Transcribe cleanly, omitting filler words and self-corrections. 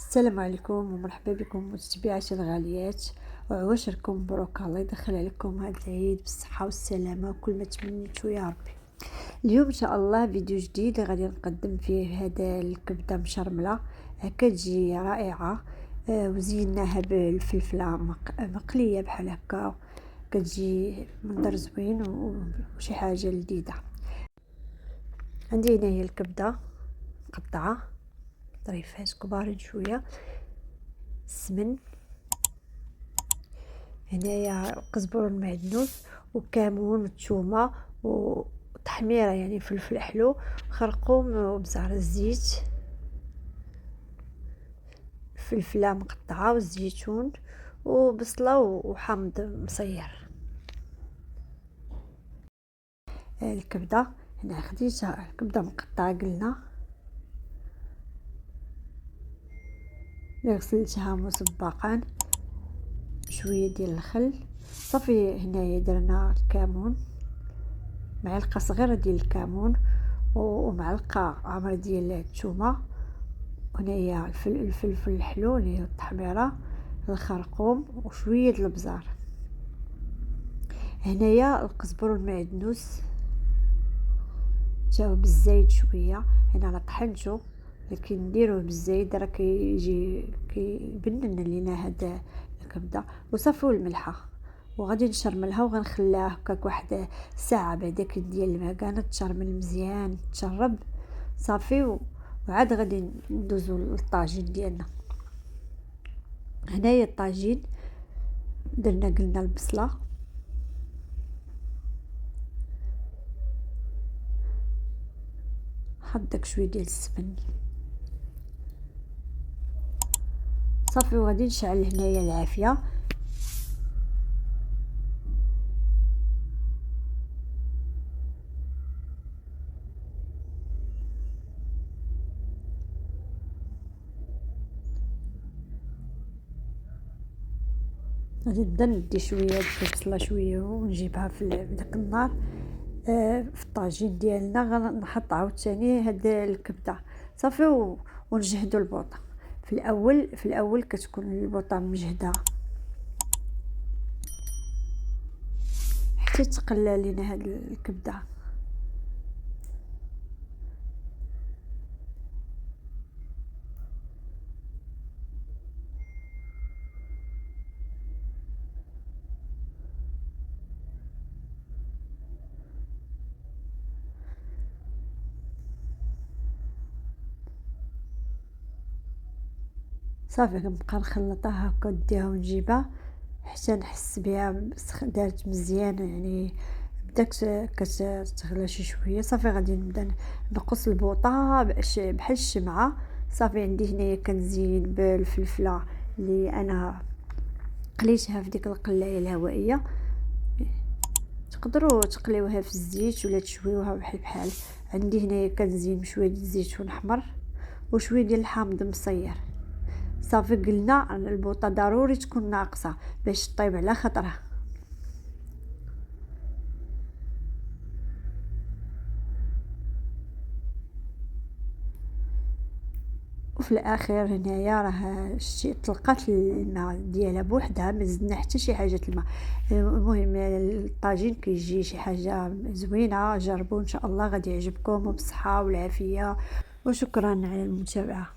السلام عليكم ومرحبا بكم متابعاتي الغاليات، وعواشركم مبروك. الله يدخل عليكم هذا العيد بالصحة والسلامة وكل ما تمنيتو يا ربي. اليوم ان شاء الله فيديو جديد غادي نقدم فيه هذا الكبده مشرمله، كتجي رائعه. وزيناها بالفلفله مقليه بحال هكا، كتجي منظر زوين وشي حاجه لذيذه. عندي هنايا الكبده مقطعه طريفات كبارين شويه، السمن، هنايا قزبر المعدنوس وكمون والثومه وتحميره يعني فلفل حلو، خرقوم وبزار الزيت، فلفله مقطعه والزيتون وبصله وحامض مصير. الكبده هنا خديتها الكبده مقطعه قلنا، غسلتها مسبقا، شويه ديال الخل صافي. هنايا درنا الكمون، معلقه صغيره ديال الكمون ومعلقه عامره ديال الثومه، وهنايا الفلفل الحلو اللي هي التحميره، الخرقوم وشويه د البزار. هنايا القزبر والمعدنوس جاو بالزيت شويه، هنا انا طحنته لكن نديروه بالزيت راه كيجي كيبنن لينا هذا الكبده. وصافي الملحه، وغادي نشرملها وغنخليها هكاك واحد ساعه بعدا ديال المكانه تشرمل مزيان تشرب صافي. وعاد غادي ندوزو للطاجين ديالنا. هنايا الطاجين درنا قلنا البصله، حط شويه ديال السمن صافي، وغادي نشعل هنايا العافيه. غادي نبدا ندي شويه د البصله شويه ونجيبها في داك النار. في الطاجين ديالنا غنحط عاوتاني هاد الكبده صافي ونجهدوا البوطه. في الاول كتكون البوطه مجهده حتى تقلى لينا هاد الكبده. صافي كنبقى نخلطها هكا نديها ونجيبها حتى نحس بها دارت مزيان، يعني بدات كتغلى شي شويه. صافي غادي نبدا نقص البوطه بحال الشمعه. صافي عندي هنايا كنزين بالفلفله اللي انا قليتها في ديك القلايه الهوائيه، تقدروا تقليوها في الزيت ولا تشويوها بحال بحال. عندي هنايا كنزين بشويه ديال الزيتون احمر وشويه ديال الحامض مصير. صافي قلنا البوطه ضروري تكون ناقصه باش طيب على خطرها. وفي الاخير هنايا راه شتي طلقات الماء ديالها بوحدها، ما زدنا حتى شي حاجه الماء. المهم الطاجين كيجي شي حاجه زوينه، جربوا ان شاء الله غادي يعجبكم وبالصحه والعافيه، وشكرا على المتابعه.